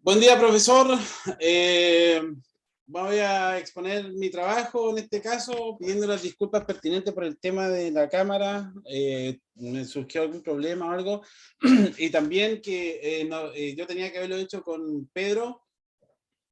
Buen día, profesor. Voy a exponer mi trabajo en este caso, pidiendo las disculpas pertinentes por el tema de la cámara. Me surgió algún problema o algo. Y también que yo tenía que haberlo hecho con Pedro,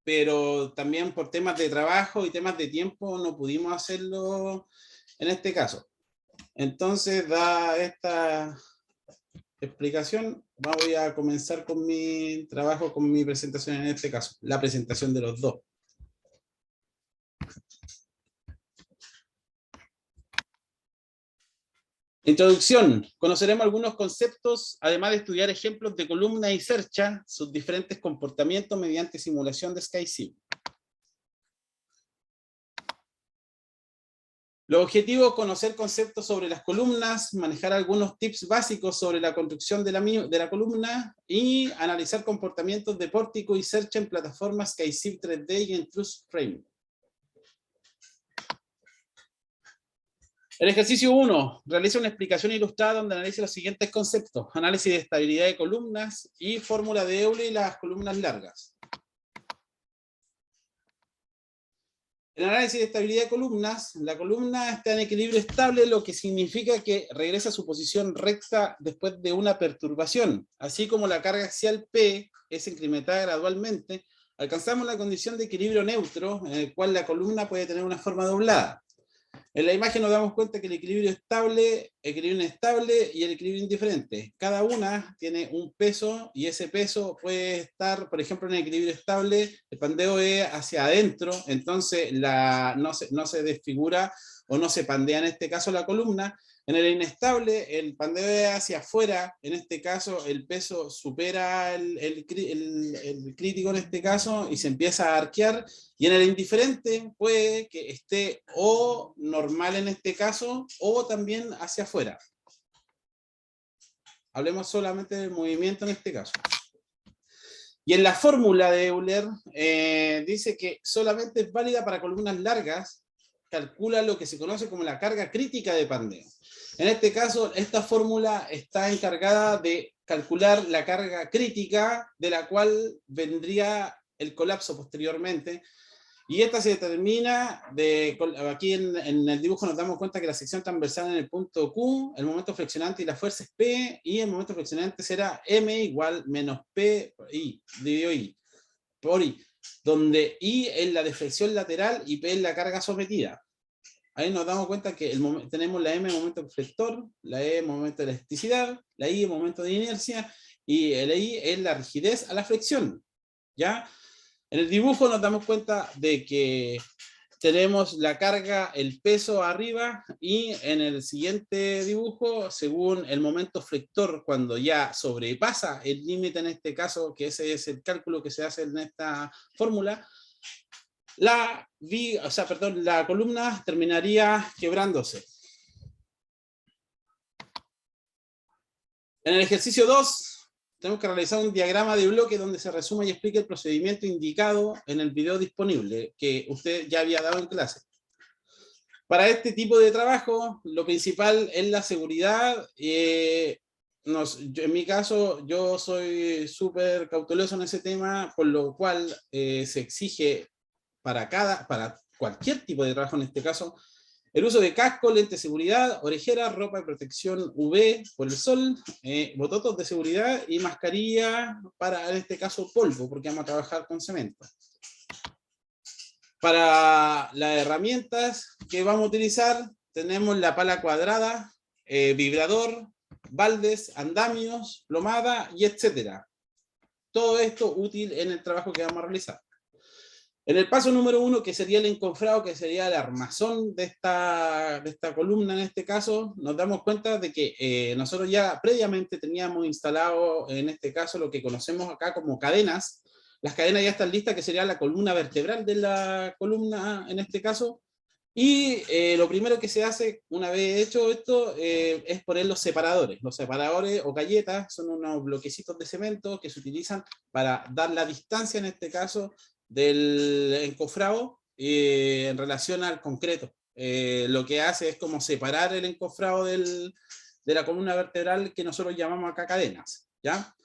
pero también por temas de trabajo y temas de tiempo no pudimos hacerlo en este caso. Entonces, da esta explicación, voy a comenzar con mi trabajo, con mi presentación en este caso, la presentación de los dos. Introducción. Conoceremos algunos conceptos, además de estudiar ejemplos de columna y cercha, sus diferentes comportamientos mediante simulación de SkySim. Los objetivos: conocer conceptos sobre las columnas, manejar algunos tips básicos sobre la construcción de la columna y analizar comportamientos de pórtico y cercha en plataformas SkySim 3D y en TrueFrame. El ejercicio 1. Realiza una explicación ilustrada donde analice los siguientes conceptos: análisis de estabilidad de columnas y fórmula de Euler y las columnas largas. El análisis de estabilidad de columnas, la columna está en equilibrio estable, lo que significa que regresa a su posición recta después de una perturbación. Así como la carga axial P es incrementada gradualmente, alcanzamos la condición de equilibrio neutro, en el cual la columna puede tener una forma doblada. En la imagen nos damos cuenta que el equilibrio estable, equilibrio inestable y el equilibrio indiferente. Cada una tiene un peso y ese peso puede estar, por ejemplo, en el equilibrio estable, el pandeo es hacia adentro, entonces no se desfigura o no se pandea en este caso la columna. En el inestable, el pandeo es hacia afuera, en este caso el peso supera el crítico en este caso y se empieza a arquear. Y en el indiferente puede que esté o normal en este caso o también hacia afuera. Hablemos solamente del movimiento en este caso. Y en la fórmula de Euler dice que solamente es válida para columnas largas, calcula lo que se conoce como la carga crítica de pandeo. En este caso, esta fórmula está encargada de calcular la carga crítica de la cual vendría el colapso posteriormente. Y esta se determina, aquí en el dibujo nos damos cuenta que la sección transversal en el punto Q, el momento flexionante y la fuerza es P, y el momento flexionante será M igual menos P I, dividido I, por I, donde I es la deflexión lateral y P es la carga sometida. Ahí nos damos cuenta que tenemos la M momento flector, la E momento de elasticidad, la I momento de inercia, y el I es la rigidez a la flexión, ¿ya? En el dibujo nos damos cuenta de que tenemos la carga, el peso arriba, y en el siguiente dibujo, según el momento flector, cuando ya sobrepasa el límite en este caso, que ese es el cálculo que se hace en esta fórmula, la columna terminaría quebrándose. En el ejercicio 2, tenemos que realizar un diagrama de bloque donde se resuma y explica el procedimiento indicado en el video disponible, que usted ya había dado en clase. Para este tipo de trabajo, lo principal es la seguridad. En mi caso, yo soy súper cauteloso en ese tema, por lo cual se exige para cualquier tipo de trabajo en este caso, el uso de casco, lente de seguridad, orejeras, ropa de protección UV por el sol, bototos de seguridad y mascarilla para, en este caso, polvo, porque vamos a trabajar con cemento. Para las herramientas que vamos a utilizar, tenemos la pala cuadrada, vibrador, baldes, andamios, plomada y etcétera. Todo esto útil en el trabajo que vamos a realizar. En el paso número 1, que sería el encofrado, que sería el armazón de esta columna en este caso, nos damos cuenta de que nosotros ya previamente teníamos instalado en este caso lo que conocemos acá como cadenas. Las cadenas ya están listas, que sería la columna vertebral de la columna en este caso. Y lo primero que se hace una vez hecho esto es poner los separadores. Los separadores o galletas son unos bloquecitos de cemento que se utilizan para dar la distancia en este caso del encofrado en relación al concreto. Lo que hace es como separar el encofrado de la columna vertebral que nosotros llamamos acá cadenas, ¿ya?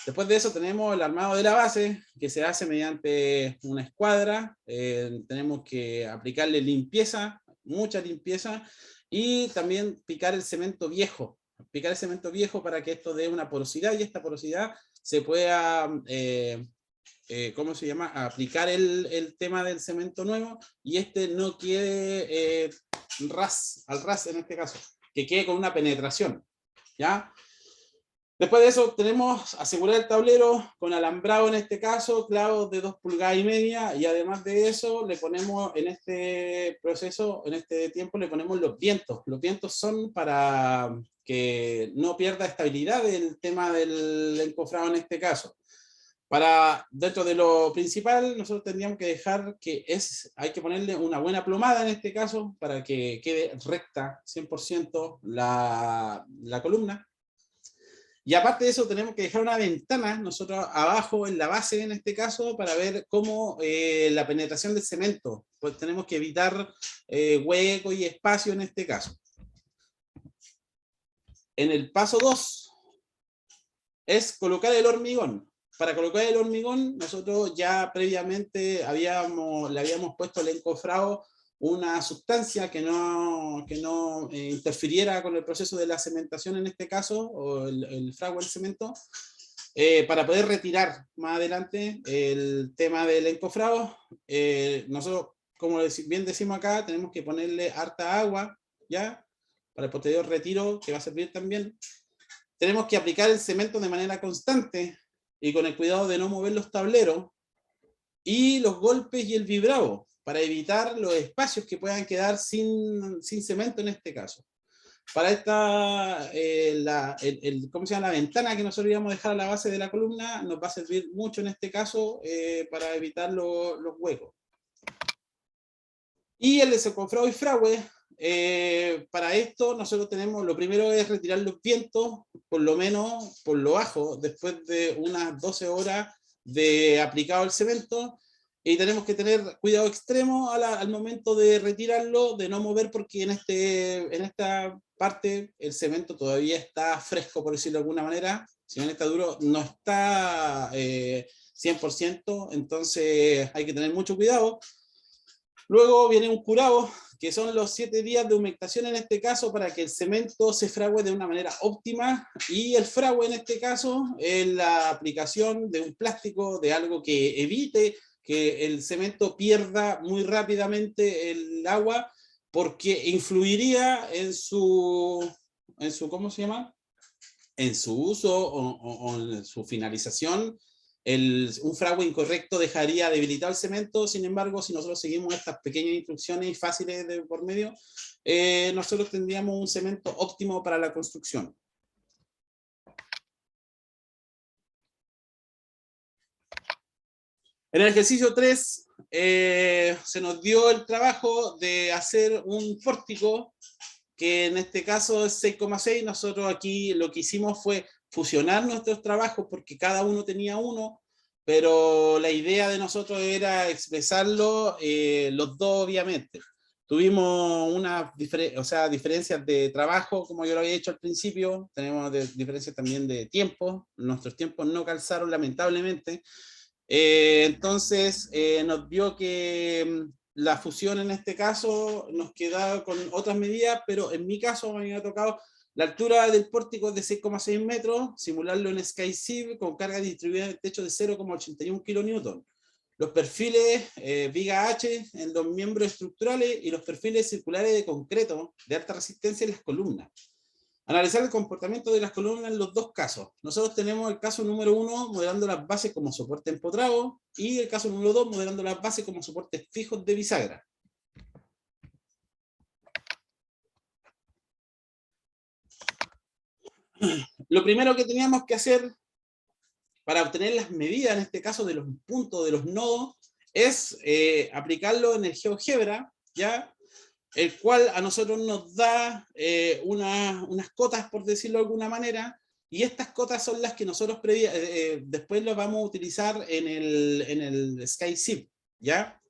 Después de eso tenemos el armado de la base, que se hace mediante una escuadra. Tenemos que aplicarle limpieza, mucha limpieza, y también picar el cemento viejo. Picar el cemento viejo para que esto dé una porosidad, y esta porosidad se pueda, ¿cómo se llama? Aplicar el tema del cemento nuevo, y este no quede al ras en este caso, que quede con una penetración, ¿ya? Después de eso tenemos asegurar el tablero con alambrado en este caso, clavos de 2,5 pulgadas, y además de eso le ponemos en este proceso, en este tiempo le ponemos los vientos. Los vientos son para que no pierda estabilidad el tema del encofrado en este caso. Dentro de lo principal, nosotros tendríamos que dejar hay que ponerle una buena plomada en este caso para que quede recta 100% la columna. Y aparte de eso tenemos que dejar una ventana nosotros abajo en la base en este caso para ver cómo la penetración del cemento. Pues tenemos que evitar hueco y espacio en este caso. En el paso 2 es colocar el hormigón. Para colocar el hormigón nosotros ya previamente le habíamos puesto el encofrado una sustancia que no interfiriera con el proceso de la cementación en este caso, o el fragua del cemento, para poder retirar más adelante el tema del encofrado. Nosotros, como bien decimos acá, tenemos que ponerle harta agua, ¿ya? Para el posterior retiro, que va a servir también. Tenemos que aplicar el cemento de manera constante, y con el cuidado de no mover los tableros, y los golpes y el vibrado, para evitar los espacios que puedan quedar sin cemento en este caso. Para esta, ¿cómo se llama? La ventana que nosotros íbamos a dejar a la base de la columna nos va a servir mucho en este caso para evitar los huecos. Y el desencofrado y fragüe, para esto nosotros tenemos, lo primero es retirar los vientos, por lo menos por lo bajo, después de unas 12 horas de aplicado el cemento. Y tenemos que tener cuidado extremo al momento de retirarlo, de no mover, porque en esta parte el cemento todavía está fresco, por decirlo de alguna manera. Si bien está duro, no está 100%, entonces hay que tener mucho cuidado. Luego viene un curado, que son los 7 días de humectación en este caso, para que el cemento se fragüe de una manera óptima. Y el fragüe en este caso es la aplicación de un plástico, de algo que evite que el cemento pierda muy rápidamente el agua, porque influiría en su ¿cómo se llama? En su uso o en su finalización. Un fragüe incorrecto dejaría debilitado el cemento. Sin embargo, si nosotros seguimos estas pequeñas instrucciones fáciles de por medio, nosotros tendríamos un cemento óptimo para la construcción. En el ejercicio 3 se nos dio el trabajo de hacer un pórtico, que en este caso es 6,6. Nosotros aquí lo que hicimos fue fusionar nuestros trabajos, porque cada uno tenía uno, pero la idea de nosotros era expresarlo los dos obviamente. Tuvimos diferencias de trabajo, como yo lo había dicho al principio. Tenemos diferencias también de tiempo. Nuestros tiempos no calzaron, lamentablemente. Entonces nos dio que la fusión en este caso nos quedaba con otras medidas, pero en mi caso me había tocado la altura del pórtico de 6,6 metros, simularlo en SkySieve con carga distribuida en el techo de 0,81 kN. Los perfiles viga H en los miembros estructurales y los perfiles circulares de concreto de alta resistencia en las columnas. Analizar el comportamiento de las columnas en los dos casos. Nosotros tenemos el caso número 1, modelando las bases como soporte empotrado, y el caso número 2, modelando las bases como soportes fijos de bisagra. Lo primero que teníamos que hacer para obtener las medidas, en este caso de los puntos, de los nodos, es aplicarlo en el GeoGebra, ¿ya? El cual a nosotros nos da unas cotas, por decirlo de alguna manera, y estas cotas son las que nosotros después las vamos a utilizar en el SkySieve, ¿ya?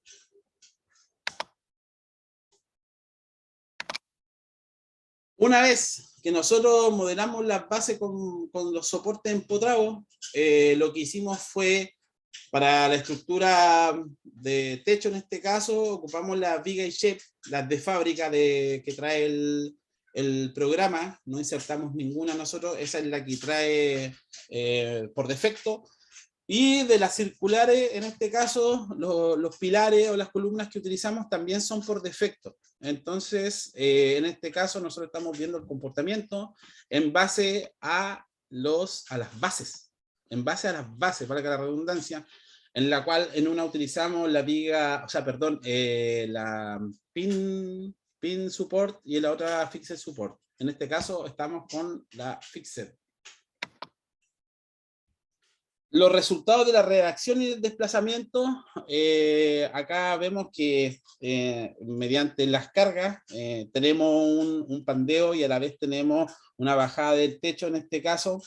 Una vez que nosotros modelamos las bases con los soportes empotrados. Lo que hicimos fue, para la estructura de techo en este caso, ocupamos las viga y shape, las de fábrica que trae el programa, no insertamos ninguna nosotros, esa es la que trae por defecto. Y de las circulares, en este caso, los pilares o las columnas que utilizamos también son por defecto. Entonces, en este caso, nosotros estamos viendo el comportamiento en base a las bases. En base a las bases, para que la redundancia, en la cual en una utilizamos la viga, o sea, perdón, la pin support y en la otra fixed support. En este caso, estamos con la fixed. Los resultados de la redacción y el desplazamiento, acá vemos que mediante las cargas tenemos un pandeo y a la vez tenemos una bajada del techo en este caso.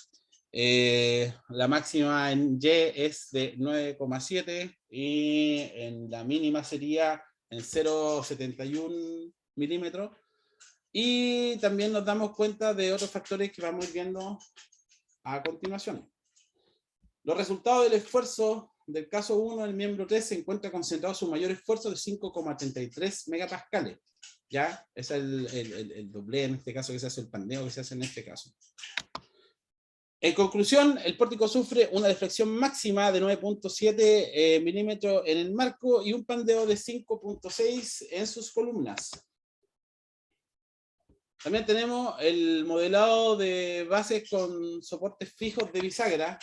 La máxima en Y es de 9,7 y en la mínima sería en 0,71 milímetros. Y también nos damos cuenta de otros factores que vamos viendo a continuación. Los resultados del esfuerzo del caso 1, el miembro 3 se encuentra concentrado su mayor esfuerzo de 5,33 megapascales. ¿Ya? Ese es el doble en este caso que se hace, el pandeo que se hace en este caso. En conclusión, el pórtico sufre una deflexión máxima de 9,7 milímetros en el marco y un pandeo de 5,6 en sus columnas. También tenemos el modelado de bases con soportes fijos de bisagra,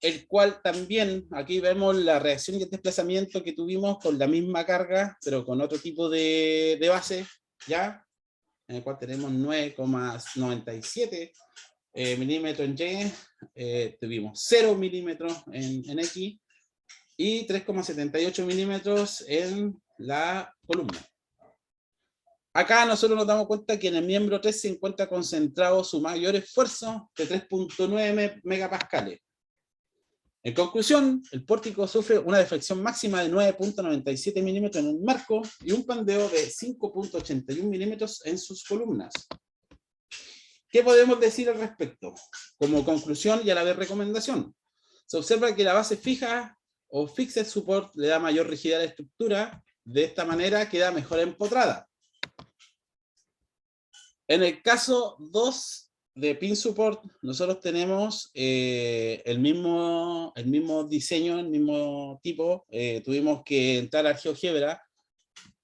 el cual también, aquí vemos la reacción y el desplazamiento que tuvimos con la misma carga, pero con otro tipo de base, ¿ya? En el cual tenemos 9,97 milímetros en Y, tuvimos 0 milímetros en X, y 3,78 milímetros en la columna. Acá nosotros nos damos cuenta que en el miembro 3 se encuentra concentrado su mayor esfuerzo de 3,9 megapascales. En conclusión, el pórtico sufre una deflexión máxima de 9,97 milímetros en el marco y un pandeo de 5,81 milímetros en sus columnas. ¿Qué podemos decir al respecto? Como conclusión y a la vez recomendación, se observa que la base fija o fixed support le da mayor rigidez a la estructura, de esta manera queda mejor empotrada. En el caso 2 de pin support, nosotros tenemos el mismo diseño, el mismo tipo. Tuvimos que entrar a GeoGebra,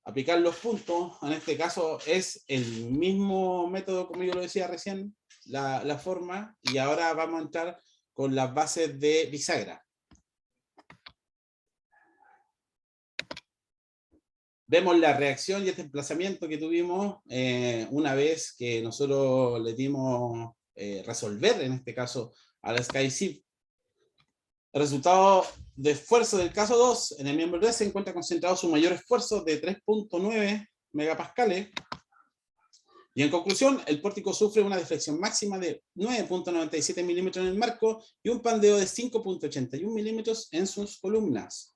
aplicar los puntos. En este caso es el mismo método, como yo lo decía recién, la forma, y ahora vamos a entrar con las bases de bisagra. Vemos la reacción y el desplazamiento que tuvimos una vez que nosotros le dimos resolver, en este caso, a la SkyShift. El resultado de esfuerzo del caso 2, en el miembro 3 se encuentra concentrado su mayor esfuerzo de 3,9 megapascales. Y en conclusión, el pórtico sufre una deflexión máxima de 9,97 milímetros en el marco y un pandeo de 5,81 milímetros en sus columnas.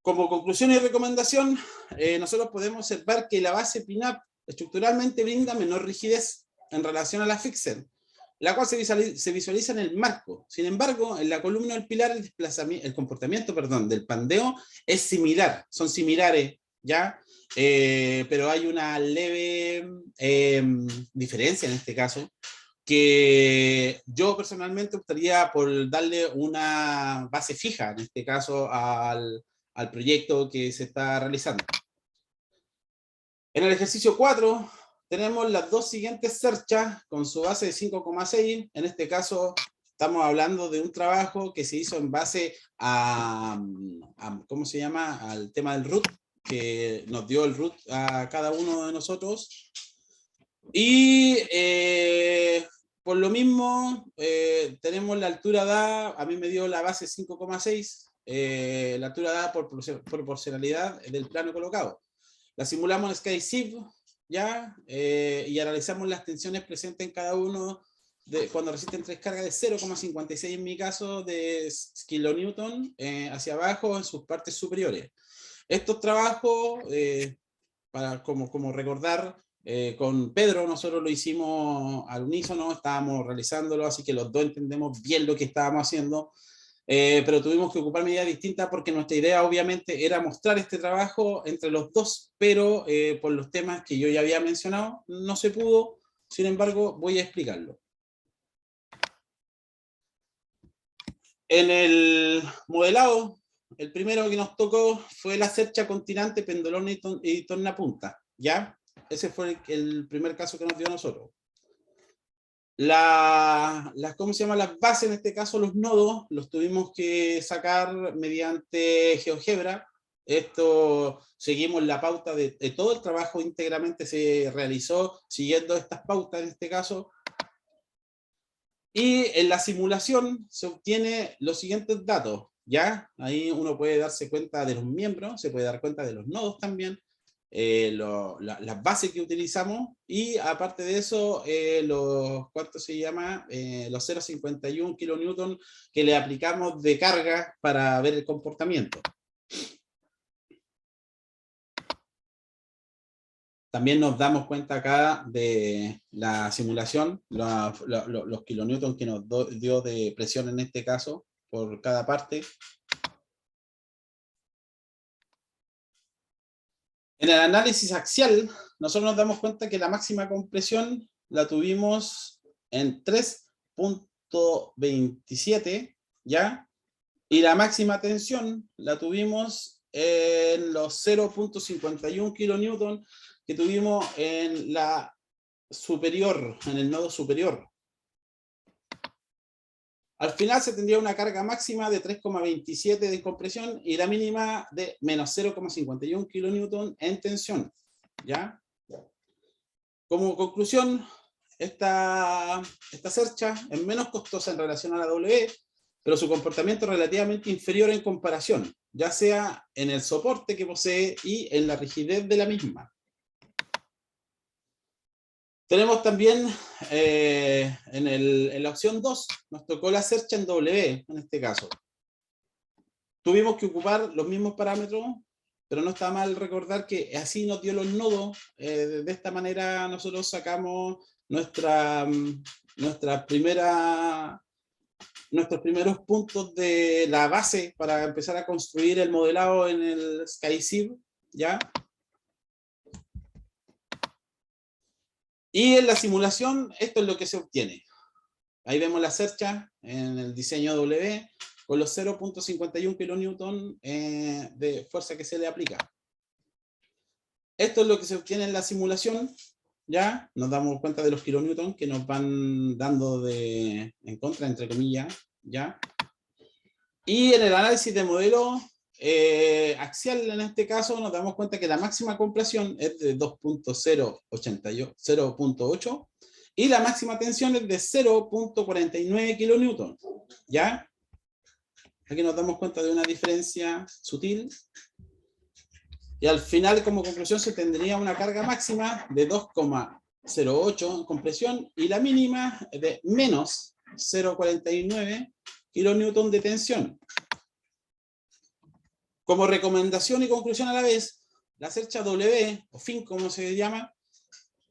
Como conclusión y recomendación, nosotros podemos observar que la base pin-up estructuralmente brinda menor rigidez en relación a la fixed, la cual se visualiza en el marco. Sin embargo, en la columna del pilar el comportamiento del pandeo es similar, son similares, ¿ya? Pero hay una leve diferencia en este caso, que yo personalmente optaría por darle una base fija, en este caso al proyecto que se está realizando. En el ejercicio 4 tenemos las dos siguientes cerchas con su base de 5,6. En este caso estamos hablando de un trabajo que se hizo en base a ¿cómo se llama? Al tema del root, que nos dio el root a cada uno de nosotros. Y por lo mismo tenemos la altura dada, a mí me dio la base 5,6. La altura dada por proporcionalidad del plano colocado. La simulamos en SkyShift, ¿ya? Y analizamos las tensiones presentes en cada uno cuando resisten 3 cargas de 0,56 en mi caso de kilonewton hacia abajo en sus partes superiores. Estos trabajos para como recordar, con Pedro nosotros lo hicimos al unísono, estábamos realizándolo, así que los dos entendemos bien lo que estábamos haciendo, pero tuvimos que ocupar medidas distintas porque nuestra idea obviamente era mostrar este trabajo entre los dos, pero por los temas que yo ya había mencionado no se pudo. Sin embargo, voy a explicarlo. En el modelado, el primero que nos tocó fue la cercha continente, pendolón y tornapunta, ¿ya? Ese fue el primer caso que nos dio a nosotros. ¿Cómo se llama? Las bases, en este caso los nodos, los tuvimos que sacar mediante GeoGebra. Esto seguimos la pauta de todo el trabajo íntegramente se realizó siguiendo estas pautas en este caso. Y en la simulación se obtiene los siguientes datos, ¿ya? Ahí uno puede darse cuenta de los miembros, se puede dar cuenta de los nodos también, las bases que utilizamos, y aparte de eso, ¿cuánto se llama? Los 0,51 kilonewton que le aplicamos de carga para ver el comportamiento. También nos damos cuenta acá de la simulación, los kilonewtons que nos dio de presión en este caso, por cada parte. En el análisis axial, nosotros nos damos cuenta que la máxima compresión la tuvimos en 3.27, ¿ya? Y la máxima tensión la tuvimos en los 0.51 kilonewton que tuvimos en la superior, en el nodo superior. Al final se tendría una carga máxima de 3,27 de compresión y la mínima de menos 0,51 kilonewton en tensión, ¿ya? Como conclusión, esta cercha es menos costosa en relación a la W, pero su comportamiento es relativamente inferior en comparación, ya sea en el soporte que posee y en la rigidez de la misma. Tenemos también en la opción 2, nos tocó la cercha en W, en este caso. Tuvimos que ocupar los mismos parámetros, pero no está mal recordar que así nos dio los nodos. De esta manera nosotros sacamos nuestros primeros puntos de la base para empezar a construir el modelado en el SkySieve, ¿ya? Y en la simulación, esto es lo que se obtiene. Ahí vemos la cercha en el diseño W con los 0.51 kilonewton de fuerza que se le aplica. Esto es lo que se obtiene en la simulación. Ya nos damos cuenta de los kilonewton que nos van dando en contra, entre comillas. ¿Ya? Y en el análisis de modelo axial, en este caso, nos damos cuenta que la máxima compresión es de 0.8 y la máxima tensión es de 0.49 kilonewton, ¿ya? Aquí nos damos cuenta de una diferencia sutil. Y al final, como conclusión, se tendría una carga máxima de 2,08 en compresión y la mínima de menos 0,49 kilonewton de tensión. Como recomendación y conclusión a la vez, la cercha W, o FIN como se llama,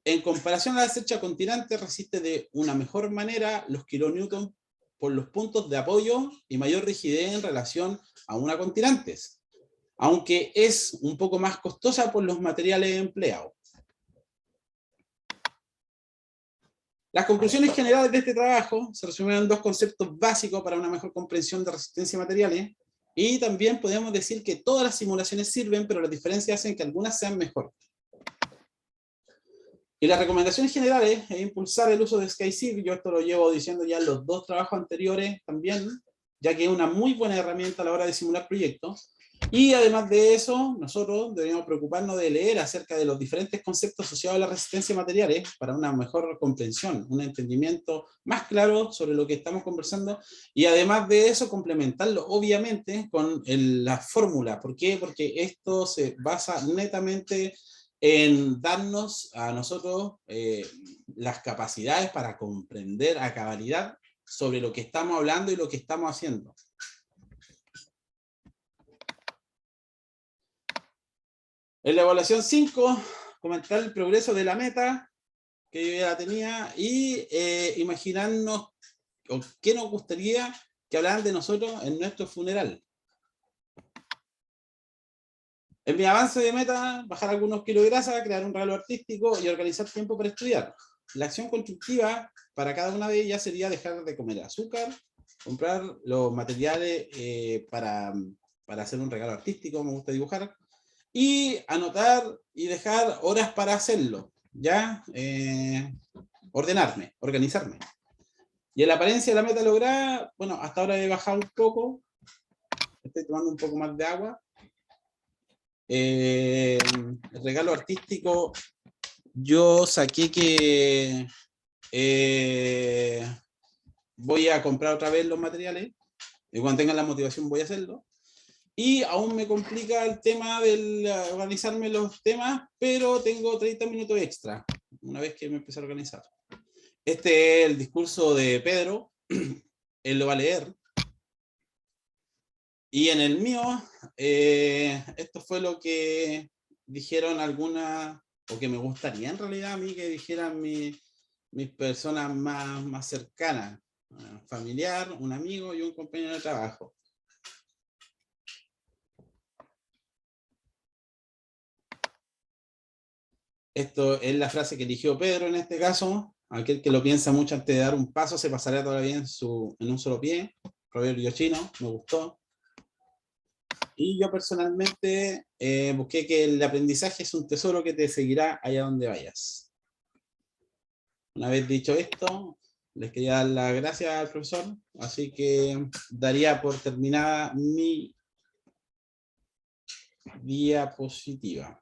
en comparación a la cercha continente resiste de una mejor manera los kilonewtons por los puntos de apoyo y mayor rigidez en relación a una continentes, aunque es un poco más costosa por los materiales empleados. Las conclusiones generales de este trabajo se resumen en dos conceptos básicos para una mejor comprensión de resistencia a materiales. Y también podemos decir que todas las simulaciones sirven, pero las diferencias hacen que algunas sean mejor. Y las recomendaciones generales es impulsar el uso de SkySieve. Yo esto lo llevo diciendo ya en los dos trabajos anteriores también, ya que es una muy buena herramienta a la hora de simular proyectos. Y además de eso, nosotros deberíamos preocuparnos de leer acerca de los diferentes conceptos asociados a la resistencia a materiales para una mejor comprensión, un entendimiento más claro sobre lo que estamos conversando, y además de eso complementarlo obviamente con la fórmula. ¿Por qué? Porque esto se basa netamente en darnos a nosotros las capacidades para comprender a cabalidad sobre lo que estamos hablando y lo que estamos haciendo. En la evaluación 5, comentar el progreso de la meta, que yo ya la tenía, y imaginarnos o qué nos gustaría que hablaran de nosotros en nuestro funeral. En mi avance de meta, bajar algunos kilos de grasa, crear un regalo artístico y organizar tiempo para estudiar. La acción constructiva para cada una de ellas sería dejar de comer azúcar, comprar los materiales para hacer un regalo artístico, me gusta dibujar, y anotar y dejar horas para hacerlo, ¿ya? Ordenarme, organizarme. Y en la apariencia de la meta lograda, bueno, hasta ahora he bajado un poco, estoy tomando un poco más de agua. El regalo artístico, yo saqué que voy a comprar otra vez los materiales, y cuando tenga la motivación voy a hacerlo. Y aún me complica el tema de organizarme los temas, pero tengo 30 minutos extra, una vez que me empecé a organizar. Este es el discurso de Pedro, él lo va a leer. Y en el mío, esto fue lo que dijeron algunas, o que me gustaría en realidad a mí que dijeran mis personas más cercanas, un familiar, un amigo y un compañero de trabajo. Esto es la frase que eligió Pedro en este caso. Aquel que lo piensa mucho antes de dar un paso se pasará todavía en un solo pie. Proverbio chino, me gustó. Y yo personalmente busqué que el aprendizaje es un tesoro que te seguirá allá donde vayas. Una vez dicho esto, les quería dar las gracias al profesor, así que daría por terminada mi diapositiva.